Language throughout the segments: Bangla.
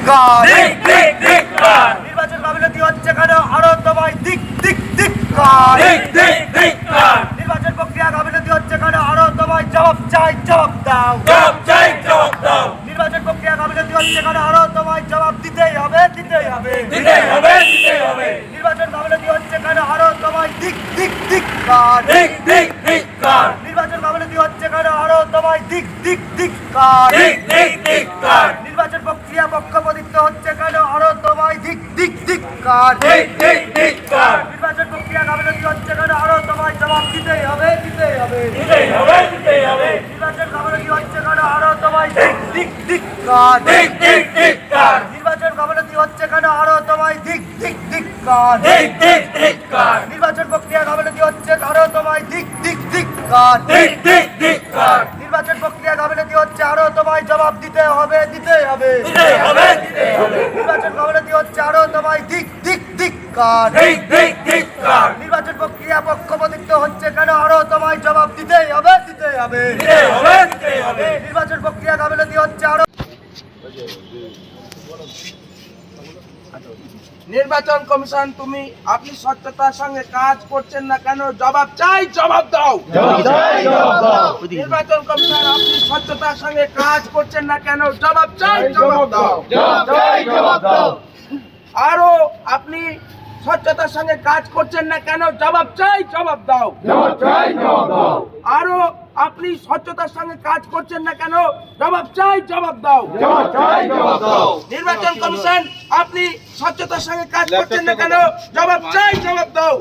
ধিক্কার, নির্বাচন গাফিলতি হচ্ছে কেন আরো তোমায় ধিক্কার, নির্বাচন প্রক্রিয়া গাফিলতি হচ্ছে কেন আরো তোমায় জবাব চাই, জবাব দাও, নির্বাচন প্রক্রিয়া গাফিলতি হচ্ছে কেন আরো তোমায় জবাব দিতেই হবে, নির্বাচন গাফিলতি হচ্ছে কেন আরো তোমায় ধিক্কার, নির্বাচন গাফিলতি হচ্ছে কেন আরো তোমায় ধিক্কার, নির্বাচন প্রক্রিয়া পক্ষপাতিত্ব হচ্ছে কেন আরো তোমায় ধিক্কার, নির্বাচন প্রক্রিয়া গাফিলতি হচ্ছে কেন আরো তোমায় জবাব দিতেই হবে, নির্বাচন গাফিলতি হচ্ছে কেন আরো তোমায় ধিক্কার, নির্বাচন গাফিলতি হচ্ছে কেন আরো তোমায় ধিক্কার, নির্বাচন প্রক্রিয়া গাফিলতি হচ্ছে আরো তোমায় ধিক্কার, নির্বাচন প্রক্রিয়া গাফিলতি হচ্ছে আরো তোমায় জবাব দিতে হবে, নির্বাচন গাফিলতি হচ্ছে আরো তোমায় ধিক্কার, নির্বাচন প্রক্রিয়া পক্ষপাতিত্ব হচ্ছে কেন আরো তোমায় জবাব দিতেই হবে, নির্বাচন প্রক্রিয়া গাফিলতি হচ্ছে আরো। নির্বাচন কমিশন আপনি স্বচ্ছতার সঙ্গে কাজ করছেন না কেন? জবাব চাই, জবাব দাও। নির্বাচন কমিশন আপনি স্বচ্ছতার সঙ্গে কাজ করছেন না কেন? জবাব চাই, জবাব দাও। আরো আপনি স্বচ্ছতার সঙ্গে কাজ করছেন না কেন? জবাব চাই, জবাব দাও। আরো আপনি স্বচ্ছতার সঙ্গে কাজ করছেন না কেন? জবাব চাই, জবাব দাও। নির্বাচন কমিশন আপনি স্বচ্ছতার সঙ্গে কাজ করছেন না কেন? জবাব চাই, জবাব দাও।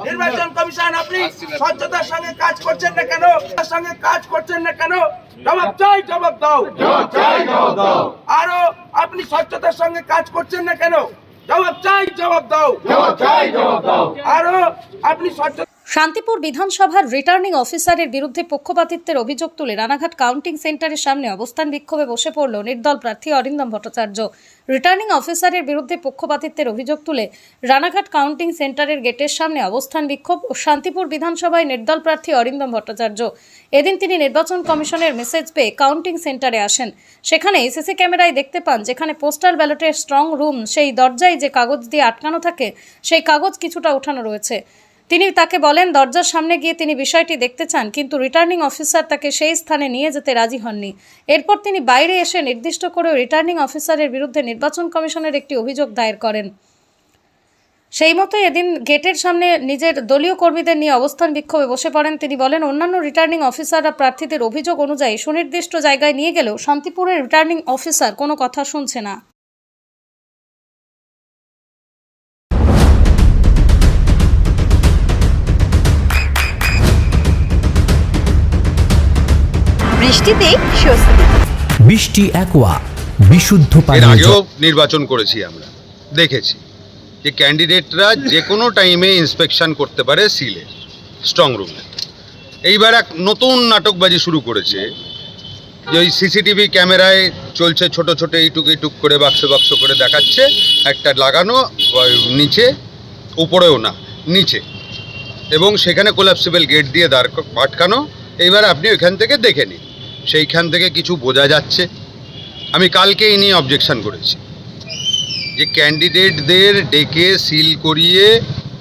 নির্বাচন কমিশন আপনি স্বচ্ছতার সঙ্গে কাজ করছেন না কেন? তার সঙ্গে কাজ করছেন না কেন? জবাব চাই, জবাব দাও। আরো আপনি স্বচ্ছতার সঙ্গে কাজ করছেন না কেন? জবাব চাই, জবাব দাও। আরো আপনি শান্তিপুর বিধানসভার রিটার্নিং অফিসারের বিরুদ্ধে পক্ষপাতিত্বের অভিযোগ তুলে রানাঘাট কাউন্টিং সেন্টারের সামনে অবস্থান বিক্ষোভে বসে পড়ল নির্দল প্রার্থী অরিন্দম ভট্টাচার্য। রিটার্নিং অফিসারের বিরুদ্ধে পক্ষপাতিত্বের অভিযোগ তুলে রানাঘাট কাউন্টিং সেন্টারের গেটের সামনে অবস্থান বিক্ষোভ ও শান্তিপুর বিধানসভায় নির্দল প্রার্থী অরিন্দম ভট্টাচার্য। এদিন তিনি নির্বাচন কমিশনের মেসেজ পেয়ে কাউন্টিং সেন্টারে আসেন। সেখানে সিসি ক্যামেরায় দেখতে পান যেখানে পোস্টাল ব্যালটের স্ট্রং রুম, সেই দরজায় যে কাগজ দিয়ে আটকানো থাকে সেই কাগজ কিছুটা ওঠানো রয়েছে। তিনি তাকে বলেন দরজার সামনে গিয়ে তিনি বিষয়টি দেখতে চান, কিন্তু রিটার্নিং অফিসার তাকে সেই স্থানে নিয়ে যেতে রাজি হননি। এরপর তিনি বাইরে এসে নির্দিষ্ট করে রিটার্নিং অফিসারের বিরুদ্ধে নির্বাচন কমিশনের একটি অভিযোগ দায়ের করেন। সেই মতো এদিন গেটের সামনে নিজের দলীয় কর্মীদের নিয়ে অবস্থান বিক্ষোভে বসে পড়েন। তিনি বলেন অন্যান্য রিটার্নিং অফিসাররা প্রার্থীদের অভিযোগ অনুযায়ী সুনির্দিষ্ট জায়গায় নিয়ে গেলেও শান্তিপুরের রিটার্নিং অফিসার কোনো কথা শুনছে না। বৃষ্টিতে স্বস্তি। বৃষ্টি অ্যাকোয়া বিশুদ্ধ পানি। এর আগেও নির্বাচন করেছি, আমরা দেখেছি যে ক্যান্ডিডেটরা যে কোনো টাইমে ইন্সপেকশন করতে পারে সিলে, স্ট্রং রুমে। এইবার এক নতুন নাটকবাজি শুরু করেছে যে ওই সিসিটিভি ক্যামেরায় চলছে, ছোট ছোট এইটুক করে বাক্স বাক্স করে দেখাচ্ছে, একটা লাগানো নিচে, উপরেও না নিচে, এবং সেখানে কোলাপসিবল গেট দিয়ে দাঁড় আটকানো। এইবার আপনি ওইখান থেকে দেখে নিন, সেইখান থেকে কিছু বোঝা যাচ্ছে। আমি কালকে এই নিয়ে অবজেকশন করেছি যে ক্যান্ডিডেটদের ডেকে সিল করিয়ে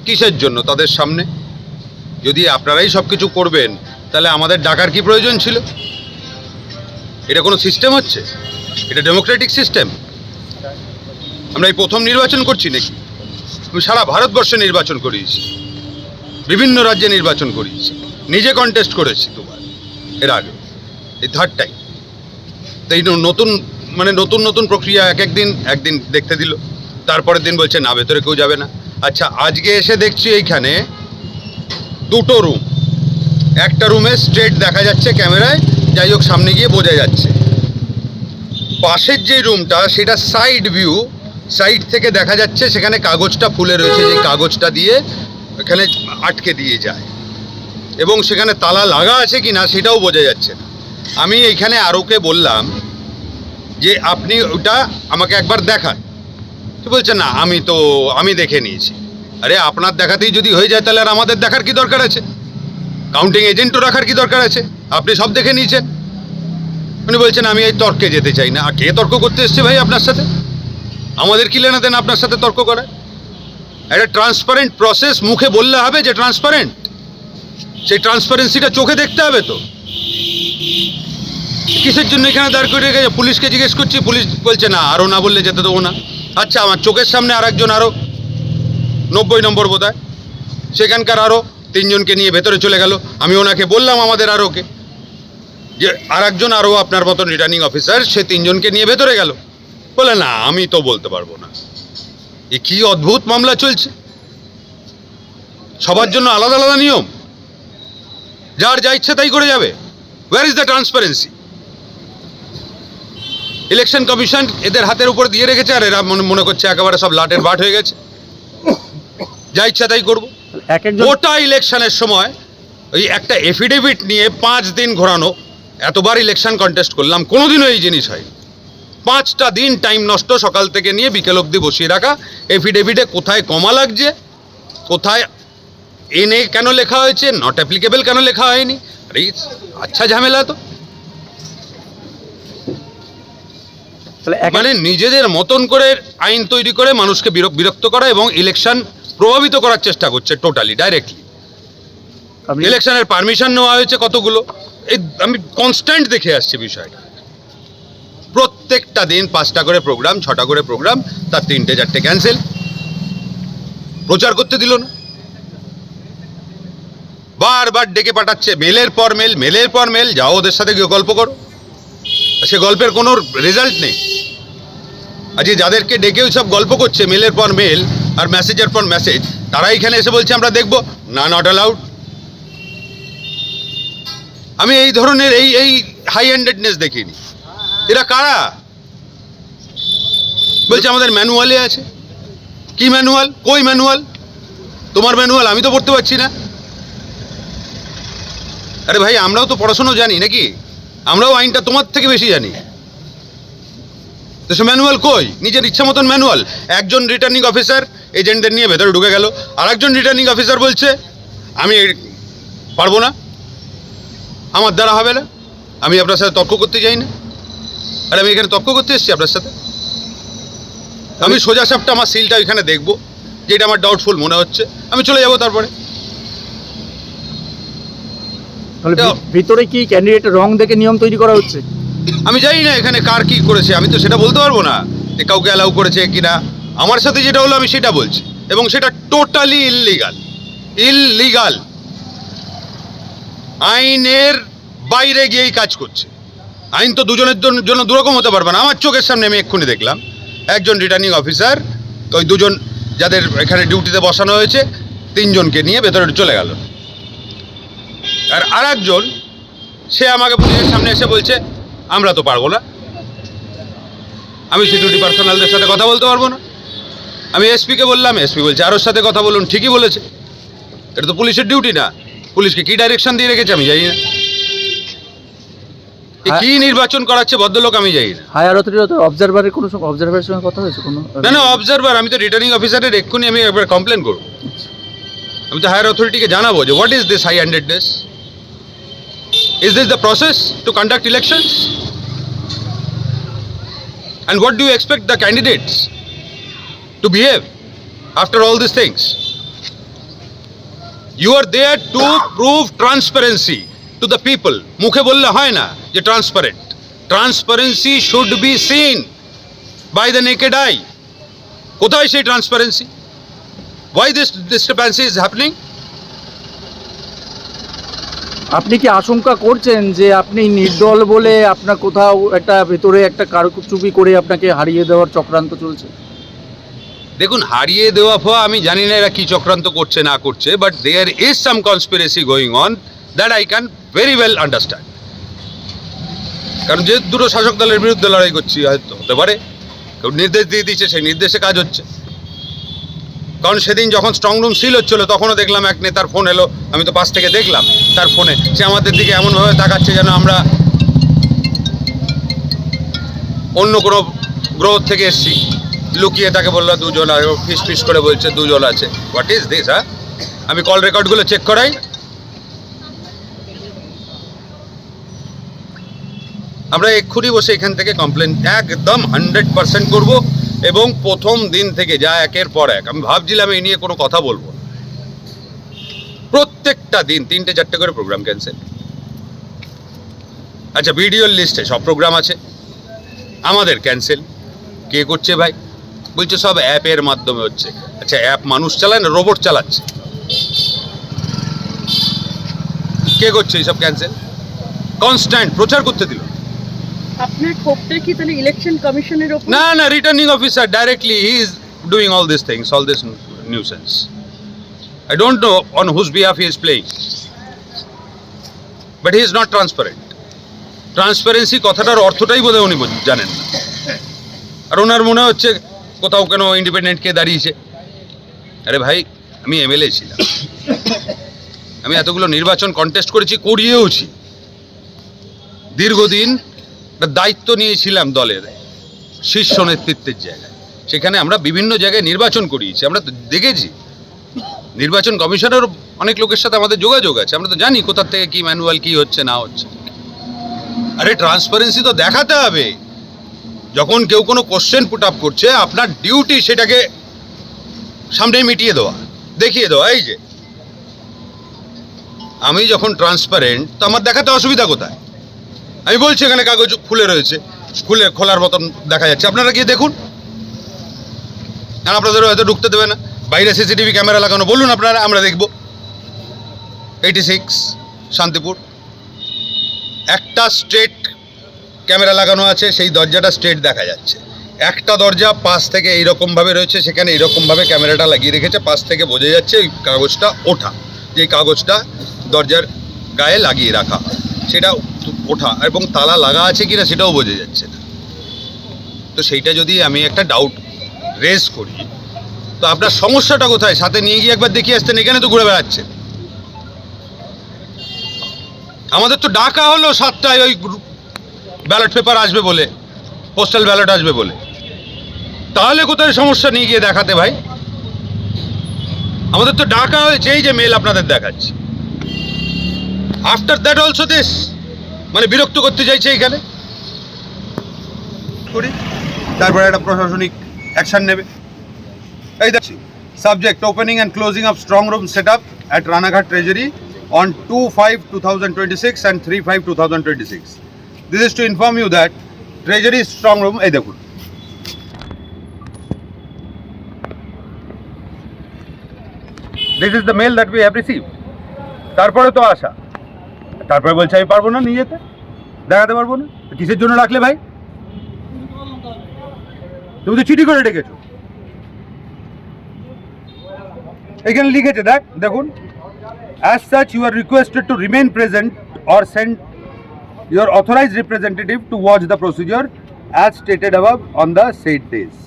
কিসের জন্য তাদের সামনে? যদি আপনারাই সব কিছু করবেন তাহলে আমাদের ডাকার কি প্রয়োজন ছিল? এটা কোনো সিস্টেম হচ্ছে? এটা ডেমোক্রেটিক সিস্টেম? আমরা এই প্রথম নির্বাচন করছি নাকি? আমি সারা ভারতবর্ষে নির্বাচন করিয়েছি, বিভিন্ন রাজ্যে নির্বাচন করিয়েছি, নিজে কন্টেস্ট করেছি দুবার, এর আগে এই থার্ড টাইম। তাই নতুন নতুন প্রক্রিয়া একদিন দেখতে দিল, তারপরের দিন বলছে না ভেতরে কেউ যাবে না। আচ্ছা, আজকে এসে দেখছি এইখানে দুটো রুম, একটা রুমে স্ট্রেট দেখা যাচ্ছে ক্যামেরায়, যাই হোক সামনে গিয়ে বোঝা যাচ্ছে। পাশের যে রুমটা সেটা সাইড ভিউ, সাইড থেকে দেখা যাচ্ছে সেখানে কাগজটা ফুলে রয়েছে, যে কাগজটা দিয়ে এখানে আটকে দিয়ে যায়, এবং সেখানে তালা লাগা আছে কি না সেটাও বোঝা যাচ্ছে না। আমি এইখানে আরোকে বললাম যে আপনি ওটা আমাকে একবার দেখান। তো বলছে না আমি দেখে নিয়েছি। আরে আপনার দেখাতেই যদি হয়ে যায় তাহলে আর আমাদের দেখার কি দরকার আছে? কাউন্টিং এজেন্টও রাখার কি দরকার আছে? আপনি সব দেখে নিয়েছেন। উনি বলছেন আমি এই তর্কে যেতে চাই না। আর কে তর্ক করতে এসছে ভাই আপনার সাথে? আমাদের কি লেনা দেন আপনার সাথে তর্ক করা? একটা ট্রান্সপারেন্ট প্রসেস, মুখে বললে হবে যে ট্রান্সপারেন্ট, সেই ট্রান্সপারেন্সিটা চোখে দেখতে হবে তো। কিসের জন্য এখানে দাঁড় করে রেখেছে? পুলিশকে জিজ্ঞেস করছি, পুলিশ বলছে না, আরও না বললে যেতে দেবো না। আচ্ছা, আমার চোখের সামনে আরেকজন, আরও 90 নম্বর বোধ হয়, সেখানকার আরও 3 জনকে নিয়ে ভেতরে চলে গেল। আমি ওনাকে বললাম আমাদের আরওকে যে আরেকজন আরও আপনার মতন রিটার্নিং অফিসার, সে 3 জনকে নিয়ে ভেতরে গেল। বলে না, আমি তো বলতে পারবো না। এ কি অদ্ভুত মামলা চলছে! সবার জন্য আলাদা আলাদা নিয়ম, যার যা ইচ্ছে তাই করে যাবে। Where is the transparency? Election commission এদের হাতের উপর দিয়ে রেখেছে, আর এরা মনে করছে একেবারে সব লাটের বাট হয়ে গেছে, যা ইচ্ছা তাই করবো। গোটা ইলেকশনের সময় ওই একটা এফিডেভিট নিয়ে 5 দিন ঘোরানো, এতবার ইলেকশন কন্টেস্ট করলাম, কোনোদিনও এই জিনিস হয়। 5টা দিন টাইম নষ্ট, সকাল থেকে নিয়ে বিকেল অবধি বসিয়ে রাখা। এফিডেভিটে কোথায় কমা লাগছে, কোথায় এনে কেন লেখা হয়েছে, নট অ্যাপ্লিকেবল কেন লেখা হয়নি। আরে আচ্ছা ঝামেলা তো। মানে নিজেদের মতন করে আইন তৈরি করে মানুষকে বিরক্ত করা এবং ইলেকশন প্রভাবিত করার চেষ্টা করছে টোটালি ডাইরেক্টলি। ইলেকশনের পারমিশন নেওয়া হয়েছে কতগুলো, এই আমি কনস্ট্যান্ট দেখে আসছি বিষয়টা। প্রত্যেকটা দিন 5টা করে প্রোগ্রাম, 6টা করে প্রোগ্রাম, তার 3টে-4টে ক্যান্সেল। প্রচার করতে দিল না, বারবার ডেকে পাঠাচ্ছে, মেলের পর মেল, মেলের পর মেল, যাও ওদের সাথে গিয়ে গল্প করো। সে গল্পের কোনো রেজাল্ট নেই। আজকে যাদেরকে ডেকে ওই সব গল্প করছে মেলের পর মেল আর মেসেজের পর মেসেজ, তারা এখানে এসে বলছে আমরা দেখব না, নট অ্যালাউড। আমি এই ধরনের এই হাই হ্যান্ডেডনেস দেখিনি। এরা কারা? বলছে আমাদের ম্যানুয়ালে আছে। কি ম্যানুয়াল? কই ম্যানুয়াল? তোমার ম্যানুয়াল আমি তো পড়তে পারছি না। আরে ভাই, আমরাও তো পড়াশোনা জানি নাকি? আমরাও আইনটা তোমার থেকে বেশি জানি। তো সে ম্যানুয়াল কই? নিজের ইচ্ছা মতন ম্যানুয়াল। একজন রিটার্নিং অফিসার এজেন্টদের নিয়ে ভেতরে ঢুকে গেল, আর একজন রিটার্নিং অফিসার বলছে আমি পারবো না, আমার দ্বারা হবে না, আমি আপনার সাথে তর্ক করতে চাই না। আর আমি এখানে তর্ক করতে এসেছি আপনার সাথে? আমি সোজা সাপটা আমার সিলটা এখানে দেখবো, যেটা আমার ডাউটফুল মনে হচ্ছে, আমি চলে যাব। তারপরে ভিতরে কি ক্যান্ডিডেট রং দেখে নিয়ম তৈরি করা হচ্ছে? আমি জানি না এখানে কার কি করেছে, আমি তো সেটা বলতে পারবো না যে কাউকে অ্যালাউ করেছে কিনা। আমার সাথে যেটা হলো আমি সেটা বলছি, এবং সেটা টোটালি ইললিগাল। ইললিগাল, আইনের বাইরে গিয়েই কাজ করছে। আইন তো দুজনের জন্য দুরকম হতে পারবে না। আমার চোখের সামনে আমি এক্ষুনি দেখলাম একজন রিটার্নিং অফিসার ওই 2 জন যাদের এখানে ডিউটিতে বসানো হয়েছে 3 জনকে নিয়ে ভেতরে চলে গেল, আর আরেকজন সে আমাকে পুলিশের সামনে এসে বলছে আমরা তো পারবো না, আমি সিকিউরিটি পার্সোনালদের সাথে কথা বলতে পারবো না। আমি এসপিকে বললাম, এসপি বলছে আরোর সাথে কথা বলুন। ঠিকই বলেছে, এটা তো পুলিশের ডিউটি না। পুলিশকে কি ডাইরেকশন দিয়ে রেখেছে আমি জানি না। কি নির্বাচন করাচ্ছে ভদ্রলোক আমি জানি না। হায়ার অথরিটি অবজারভারের কোনো অবজারভারের সঙ্গে কথা হয়েছে কোনো? না, অবজারভার, আমি তো রিটার্নিং অফিসারের এক্ষুনি আমি একবার কমপ্লেন করবো। আমি তো হায়ার অথরিটিকে জানাবো যে what is this high handedness? Is this the process to conduct elections? And what do you expect the candidates to behave after all these things? You are there to prove transparency to the people. মুখে বললে হয় না যে transparent. Transparency should be seen by the naked eye. কোথায় সেই transparency? Why this discrepancy is happening? আপনি কি আশঙ্কা করছেন যে আপনি নির্দল বলে আপনার কোথাও একটা ভেতরে একটা কারচুপি করে আপনাকে হারিয়ে দেওয়ার চক্রান্ত চলছে? দেখুন, হারিয়ে দেওয়া ফোয়া আমি জানি না এরা কি চক্রান্ত করছে না করছে, but there is some conspiracy going on that I can very well understand. কারণ যে দুটো শাসক দলের বিরুদ্ধে লড়াই করছি, হয়তো হতে পারে কেউ নির্দেশ দিয়ে দিচ্ছে, সেই নির্দেশে কাজ হচ্ছে। কারণ সেদিন যখন স্ট্রং রুম সিল হচ্ছিল তখনও দেখলাম এক নেতার ফোন এলো, আমি তো পাশ থেকে দেখলাম তার ফোনে, সে আমাদের দিকে এমনভাবে তাকাচ্ছে যেন আমরা অন্য কোনো গ্রহ থেকে এসেছি। লুকিয়ে তাকে বললো 2 জন, আর ফিস ফিস করে বলছে 2 জন আছে। What is this? হ্যাঁ, আমি কল রেকর্ডগুলো চেক করাই। আমরা এক্ষুনি বসে এখান থেকে কমপ্লেন একদম 100% করব, এবং প্রথম দিন থেকে যা একের পর এক আমি ভাবছিলাম এই নিয়ে কোনো কথা বলবো না। প্রত্যেকটা দিন 3-4টে করে প্রোগ্রাম ক্যান্সেল। আচ্ছা, ভিডিওর লিস্টে সব প্রোগ্রাম আছে, আমাদের ক্যান্সেল। কে করছে ভাই? বলছে সব অ্যাপের মাধ্যমে হচ্ছে। আচ্ছা, অ্যাপ মানুষ চালায় না রোবট চালাচ্ছে? কে করছে এইসব ক্যান্সেল? কনস্ট্যান্ট প্রচার করতে দিল আপনার ক্ষোভটা কি তাহলে ইলেকশন কমিশনের উপর? না না, returning officer directly he is doing all this things, all this nuisance. I don't know on whose behalf he is playing, but he is not transparent. Transparency কথাটার অর্থটাই বোধহয় উনি জানেন না, আর ওনার মনে হচ্ছে কোথাও কেন ইন্ডিপেন্ডেন্ট কে দাঁড়িয়েছে। আরে ভাই, আমি এমএলএ ছিলাম, আমি এতগুলো নির্বাচন কন্টেস্ট করেছি, করিয়েওছি, দীর্ঘদিন একটা দায়িত্ব নিয়েছিলাম দলের শীর্ষ নেতৃত্বের জায়গায়। সেখানে আমরা বিভিন্ন জায়গায় নির্বাচন করিয়েছি, আমরা তো দেখেছি। নির্বাচন কমিশনের অনেক লোকের সাথে আমাদের যোগাযোগ আছে, আমরা তো জানি কোথা থেকে কি ম্যানুয়াল কি হচ্ছে না হচ্ছে। আরে ট্রান্সপারেন্সি তো দেখাতে হবে। যখন কেউ কোনো কোশ্চেন পুট আপ করছে, আপনার ডিউটি সেটাকে সামনে মিটিয়ে দেওয়া, দেখিয়ে দেওয়া। এই যে আমি যখন ট্রান্সপারেন্ট, তো আমার দেখাতে অসুবিধা কোথায়? আমি বলছি এখানে কাগজ খুলে রয়েছে, খোলার মতন দেখা যাচ্ছে, আপনারা গিয়ে দেখুন। আর আপনাদের হয়তো ঢুকতে দেবে না, বাইরে সিসিটিভি ক্যামেরা লাগানো, বলুন আপনারা, আমরা দেখব। 86 শান্তিপুর একটা স্ট্রেট ক্যামেরা লাগানো আছে, সেই দরজাটা স্ট্রেট দেখা যাচ্ছে। একটা দরজা পাশ থেকে এইরকমভাবে রয়েছে, সেখানে এইরকমভাবে ক্যামেরাটা লাগিয়ে রেখেছে, পাশ থেকে বোঝা যাচ্ছে ওই কাগজটা ওঠা, যে কাগজটা দরজার গায়ে লাগিয়ে রাখা, সেটা ওঠা, এবং তালা লাগা আছে কিনা সেটাও বোঝা যাচ্ছে না। তো সেইটা যদি আমি একটা ডাউট রেজ করি, তো আপনার সমস্যাটা কোথায়? সাথে নিয়ে গিয়ে একবার দেখিয়ে আসতেন, এখানে তো ঘুরে বেড়াচ্ছেন। আমাদের তো ডাকা হলো 7টায় ওই ব্যালট পেপার আসবে বলে, পোস্টাল ব্যালট আসবে বলে। তাহলে কোথায় সমস্যা নিয়ে গিয়ে দেখাতে ভাই? আমাদের তো ডাকা হয়েছে, এই যে মেল আপনাদের দেখাচ্ছি। আফটার দ্যাট অলসো দিস, মানে বিরক্ত করতে চাইছে এখানে করি, তারপরে একটা প্রশাসনিক অ্যাকশন নেবে। এই দেখছি subject opening and closing of strong room set up at Ranaghat treasury on 2/5/2026 and 3/5/2026. This is to inform you that Treasury strong room, এই দেখুন, this is the mail that we have received. তারপরে তো আসা, তারপরে বলছে আমি পারবো না নিয়ে যেতে, দেখাতে পারবো না। কিসের জন্য রাখলে ভাই? তুমি তো চিঠি করে ডেকেছো, এখানে লিখেছে, দেখুন, as such you are requested to remain present or send your authorized representative to watch the procedure as stated above on the said days.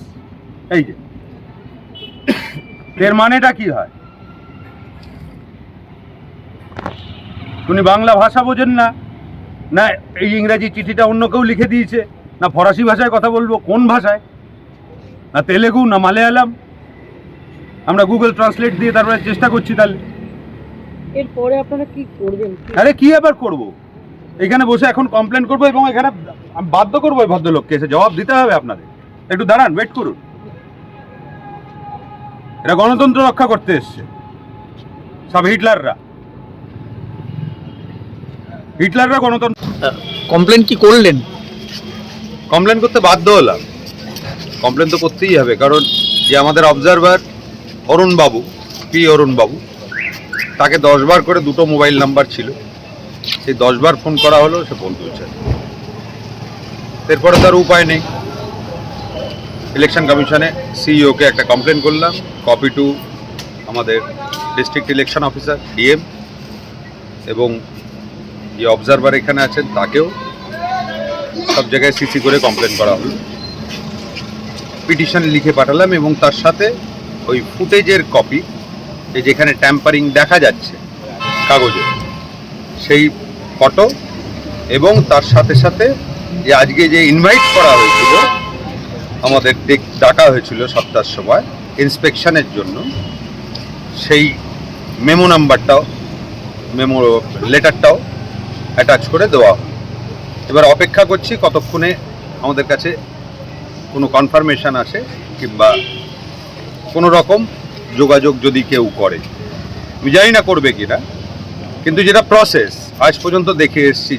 এই যে এর মানেটা কি হয়? উনি বাংলা ভাষা বোঝেন না, না এই ইংরেজি চিঠিটা অন্য কেউ লিখে দিয়েছে, না ফরাসি ভাষায় কথা বলবো, কোন ভাষায়? না তেলেগু, না মালয়ালম? আমরা গুগল ট্রান্সলেট দিয়ে তারপরে চেষ্টা করছি। তাহলে এরপরে আপনারা কি করবেন? আরে কি আবার করব? এখানে বসে এখন কমপ্লেন করবো, এবং এখানে বাধ্য করবো ওই ভদ্রলোককে এসে জবাব দিতে হবে আপনাদের। একটু দাঁড়ান, ওয়েট করুন। এরা গণতন্ত্র রক্ষা করতে এসছে, সব হিটলাররা গণতন্ত্র। কমপ্লেন কি করলেন? কমপ্লেন করতে বাধ্য হলাম, কমপ্লেন তো করতেই হবে, কারণ যে আমাদের অবজারভার অরুণ বাবু, অরুণ বাবু, তাকে 10 বার করে 2টো মোবাইল নাম্বার ছিল, সেই 10 বার ফোন করা হলো, সে ফোন তুলছে। এরপরে তার উপায় নেই, ইলেকশন কমিশনে সিইওকে একটা কমপ্লেন করলাম, কপি টু আমাদের ডিস্ট্রিক্ট ইলেকশন অফিসার ডিএম, এবং যে অবজারভার এখানে আছেন তাকেও সব জায়গায় সিসি করে কমপ্লেন করা হলো। পিটিশন লিখে পাঠালাম, এবং তার সাথে ওই ফুটেজের কপি, যেখানে ট্যাম্পারিং দেখা যাচ্ছে কাগজে, সেই ফটো, এবং তার সাথে সাথে যে আজকে যে ইনভাইট করা হয়েছিল, আমাদের ডাকা হয়েছিল 7টার সময় ইন্সপেকশনের জন্য, সেই মেমো নাম্বারটাও, মেমো লেটারটাও অ্যাটাচ করে দেওয়া হলো। এবার অপেক্ষা করছি কতক্ষণে আমাদের কাছে কোনো কনফার্মেশন আসে কিংবা কোনো রকম যোগাযোগ যদি কেউ করে, আমি জানি না করবে কিনা, কিন্তু যেটা প্রসেস আজ পর্যন্ত দেখে এসছি,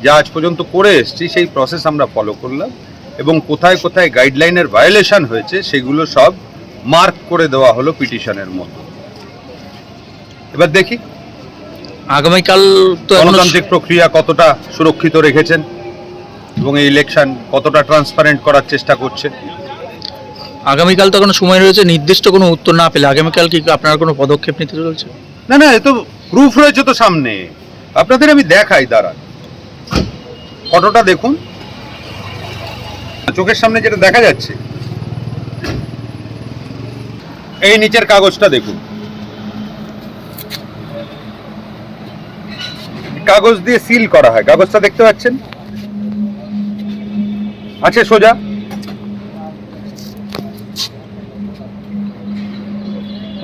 যা আজ পর্যন্ত করে এসছি সেই প্রসেস আমরা ফলো করলাম এবং কোথায় কোথায় গাইডলাইনের ভায়োলেশন হয়েছে সেগুলো সব মার্ক করে দেওয়া হলো পিটিশনের মতো। এবার দেখি আগামীকাল তো এখনো গণতান্ত্রিক প্রক্রিয়া কতটা সুরক্ষিত রেখেছেন এবং এই ইলেকশন কতটা ট্রান্সপারেন্ট করার চেষ্টা করছে। আগামীকাল তো এখনো সময় রয়েছে, নির্দিষ্ট কোনো উত্তর না পেলে আগামীকাল কি আপনার কোনো পদক্ষেপ নিতে চলছে? না না, এ তো প্রুফ রয়েছে তো সামনে, আপনাদের আমি দেখাই, দাঁড়ান ফটোটা দেখুন, চোখের সামনে যেটা দেখা যাচ্ছে, এই নিচের কাগজটা দেখুন, কাগজ দিয়ে সিল করা হয়, কাগজটা দেখতে পাচ্ছেন আছে সোজা,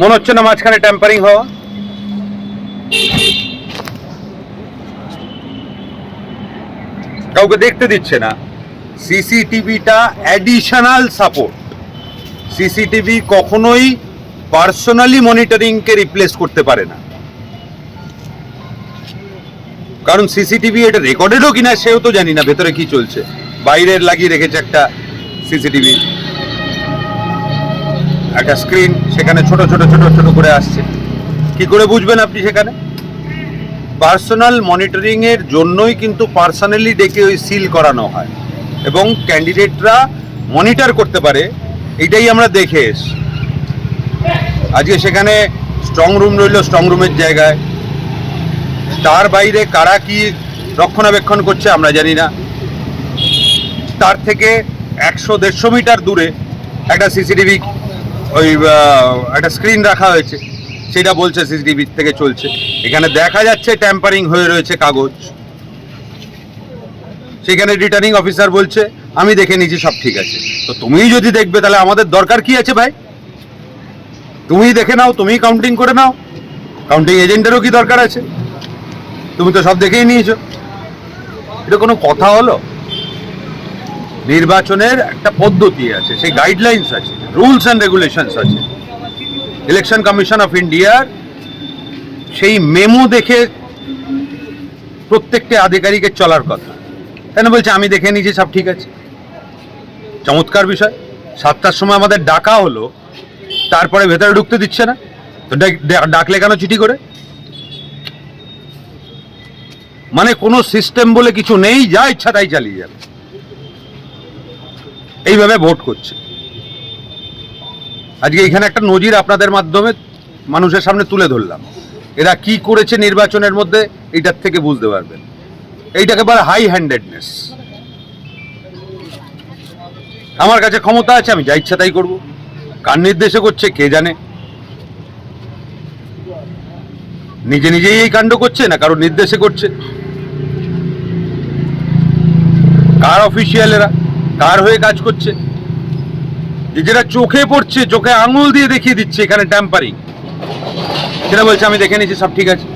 মনে হচ্ছে না মাঝখানে ট্যাম্পারিং হওয়া। কাউকে দেখতে দিচ্ছে না। সিসিটিভিটা অ্যাডিশনাল সাপোর্ট, সিসিটিভি কখনোই পার্সোনালি মনিটরিংকে রিপ্লেস করতে পারে না, কারণ সিসিটিভি এটা রেকর্ডেডও কিনা সেও তো জানি না ভেতরে কি চলছে। বাইরের লাগিয়ে রেখেছে একটা সিসিটিভি, একটা স্ক্রিন, সেখানে ছোট ছোট ছোট ছোট করে আসছে, কি করে বুঝবেন আপনি সেখানে? পার্সোনাল মনিটরিং এর জন্যই কিন্তু পার্সোনালি ডেকে ওই সিল করানো হয় এবং ক্যান্ডিডেটরা মনিটর করতে পারে, এইটাই আমরা দেখে এসছি। আজকে সেখানে স্ট্রং রুম রইল, স্ট্রং রুমের জায়গায়, তার বাইরে কারা কি রক্ষণাবেক্ষণ করছে আমরা জানি না। তার থেকে 100-150 মিটার দূরে একটা সিসিটিভি ওই একটা স্ক্রিন রাখা হয়েছে, সেটা বলছে সিসিটিভি থেকে চলছে। এখানে দেখা যাচ্ছে ট্যাম্পারিং হয়ে রয়েছে কাগজ, সেখানে রিটার্নিং অফিসার বলছে আমি দেখে নিয়েছি সব ঠিক আছে। তো তুমিই যদি দেখবে তাহলে আমাদের দরকার কি আছে ভাই? তুমিই দেখে নাও, তুমিই কাউন্টিং করে নাও, কাউন্টিং এজেন্টেরও কি দরকার আছে? তুমি তো সব দেখেই নিয়েছো, এটা কোনো কথা হলো? নির্বাচনের একটা পদ্ধতি আছে, সেই গাইডলাইন্স আছে, রুলস অ্যান্ড রেগুলেশনস আছে। ইলেকশন কমিশন অফ ইন্ডিয়ার সেই মেমো দেখে প্রত্যেকটা আধিকারিকের চলার কথা। কেন বলছে আমি দেখে নিয়েছি সব ঠিক আছে? চমৎকার বিষয়। 7টার সময় আমাদের ডাকা হলো, তারপরে ভেতরে ঢুকতে দিচ্ছে না, তো ডাকলে কেন চিঠি করে? মানে কোনো সিস্টেম বলে কিছু নেই, যা ইচ্ছা তাই চালিয়ে যাবে, এইভাবে ভোট করছে। আজকে এখানে একটা নজির আপনাদের মাধ্যমে মানুষের সামনে তুলে ধরলাম, এরা কি করেছে নির্বাচনের মধ্যে, এইটার থেকে বুঝতে পারবেন। এইটাকে বলে হাই হ্যান্ডেডনেস। আমার কাছে ক্ষমতা আছে, আমি যা ইচ্ছা তাই করবো, কার নির্দেশে করছে কে জানে। নিজে নিজেই এই কাণ্ড করছে না কারোর নির্দেশে করছে? কার অফিসিয়ালেরা কার হয়ে কাজ করছে? যেটা চোখে পড়ছে, চোখে আঙুল দিয়ে দেখিয়ে দিচ্ছে এখানে ট্যাম্পারিং, সেটা বলছে আমি দেখে নিয়েছি সব ঠিক আছে।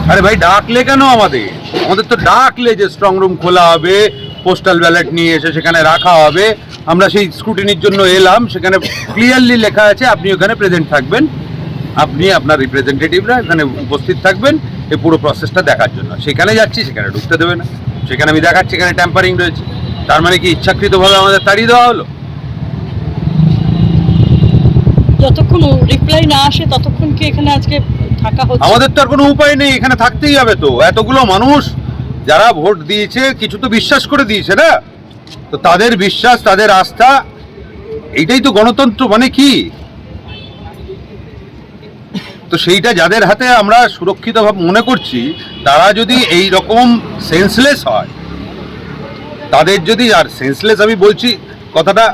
আরে ভাই ডাকলে কেন? আমাদের তো ডাকলে যে স্ট্রং রুম খোলা হবে, পোস্টাল ব্যালট নিয়ে এসে সেখানে রাখা হবে, আমরা সেই স্ক্রুটিনির জন্য এলাম, সেখানে ক্লিয়ারলি লেখা আছে আপনি ওখানে প্রেজেন্ট থাকবেন, আপনি আপনার রিপ্রেজেন্টেটিভরা এখানে উপস্থিত থাকবেন এই পুরো প্রসেসটা দেখার জন্য। সেখানে যাচ্ছি, সেখানে ঢুকতে দেবে না, সেখানে আমি দেখাচ্ছি এখানে ট্যাম্পারিং রয়েছে। তার মানে কি ইচ্ছাকৃতভাবে আমাদের তাড়িয়ে দেওয়া হলো? যতক্ষণ রিপ্লাই না আসে ততক্ষণ কি এখানে আজকে থাকা হচ্ছে? আমাদের তো আর কোনো উপায় নেই, এখানে থাকতেই হবে। তো এতগুলো মানুষ যারা ভোট দিয়েছে কিছু তো বিশ্বাস করে দিয়েছে না, তো তাদের বিশ্বাস, তাদের আস্থা, এইটাই তো গণতন্ত্র মানে কি। তো সেইটা যাদের হাতে আমরা সুরক্ষিতভাবে মনে করছি, তারা যদি এই রকম সেন্সলেস হয়, তাদের যদি, আর সেন্সলেস আমি বলছি কথাটা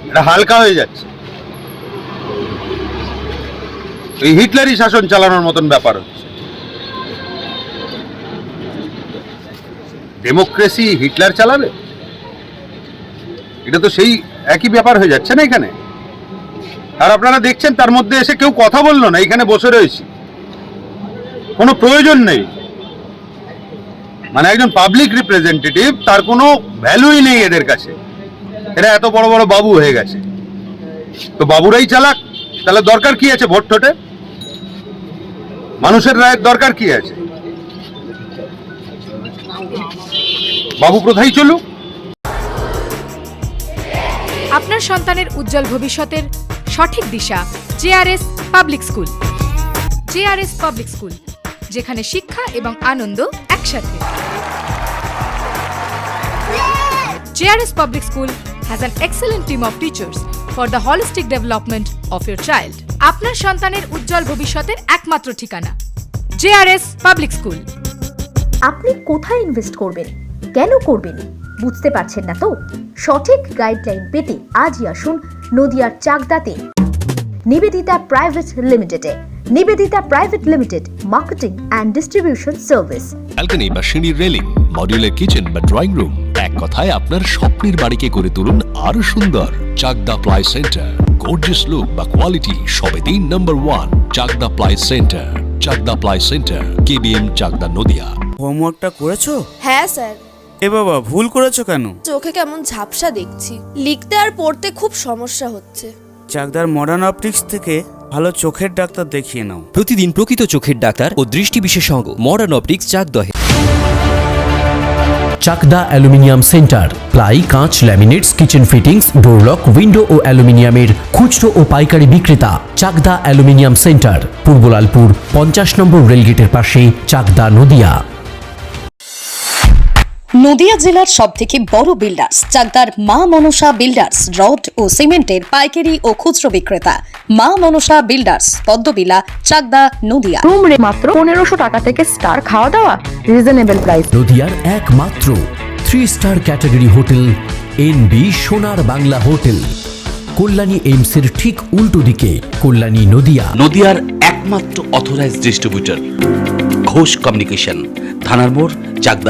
এটা হালকা হয়ে যাচ্ছে, এই হিটলারি শাসন চালানোর মতন ব্যাপার হচ্ছে। ডেমোক্রেসি হিটলার চালাবে? এটা তো সেই একই ব্যাপার হয়ে যাচ্ছে না এখানে। আর আপনারা দেখছেন তার মধ্যে এসে কেউ কথা বললো না, এখানে বসে রয়েছি, কোনো প্রয়োজন নেই। মানে একজন পাবলিক রিপ্রেজেন্টেটিভ, তার কোনো ভ্যালুই নেই এদের কাছে। এরা এত বড় বড় বাবু হয়ে গেছে, তো বাবুরাই চালাক। তাহলে দরকার কি আছে ভোট ঠোঁটে? মানুষের রায়ের দরকার কি আছে? বাবু প্রথাই চলুক। আপনার সন্তানের উজ্জ্বল ভবিষ্যতের সঠিক দিশা JRS public school. JRS public school, যেখানে শিক্ষা এবং আনন্দ একসাথে। JRS public school has an excellent team of teachers for the holistic development of your child. আপনার সন্তানের উজ্জ্বল ভবিষ্যতের একমাত্র ঠিকানা জেআরএস পাবলিক স্কুল। আপনি কোথায় ইনভেস্ট করবেন, কেন করবেন, বুঝতে পারছেন না তো? সঠিক গাইডলাইন পেতে আজই আসুন নদিয়ার চাকদাতে নিবেদিতা প্রাইভেট লিমিটেডে। Nivedita private limited, marketing and distribution service. Balcony বা সিঁড়ির রেলিং, মডিউলার কিচেন বা ড্রয়িং রুম, এক কথায় আপনার স্বপ্নের বাড়িকে করে তুলুন আরো সুন্দর। Chakdah ply centre, gorgeous look বা কোয়ালিটি সবে 3 নম্বর 1 Chakdah ply centre. Chakdah ply centre, KBM, Chakdah, Nadia. হোমওয়ার্কটা করেছো? হ্যাঁ স্যার। এ বাবা, ভুল করেছো কেন? চোখে কেমন ঝাপসা দেখছি, লিখতে আর পড়তে খুব সমস্যা হচ্ছে। চাকদার মডার্ন অপটিক্স থেকে ভালো চোখের ডাক্তার দেখিয়ে নাও। প্রতিদিন প্রকৃত চোখের ডাক্তার ও দৃষ্টি বিশেষজ্ঞ মডার্ন অপটিক্স চাকদহে। চাকদা অ্যালুমিনিয়াম সেন্টার, প্লাই, কাঁচ, laminates, kitchen fittings, door lock, window ও অ্যালুমিনিয়ামের খুচরো ও পাইকারি বিক্রেতা। চাকদা অ্যালুমিনিয়াম সেন্টার, পূর্বলালপুর 50 নম্বর রেলগেটের পাশে, চাকদা, নদিয়া। নদিয়া জেলার সবথেকে বড় বিল্ডার্স চাকদার মা মনসা বিল্ডার্স, রড ও সিমেন্টের পাইকারি ও খুচরো বিক্রেতা। মা মনসা বিল্ডার্স, পদ্মবিলা, চাকদা, নদিয়া। রুম রে মাত্র 1500 টাকা থেকে স্টার, খাওয়া দাওয়া রিজনেবল প্রাইস। নদিয়ার একমাত্র 3 স্টার ক্যাটাগরি হোটেল এনবি সোনার বাংলা হোটেল, কল্যাণী এইমসের ঠিক উল্টো দিকে, কল্যাণী, নদিয়া। নদিয়ার একমাত্র অথরাইজড ডিস্ট্রিবিউটর ঘোষ কমিউনিকেশন, থানার মোড়, চাকদা।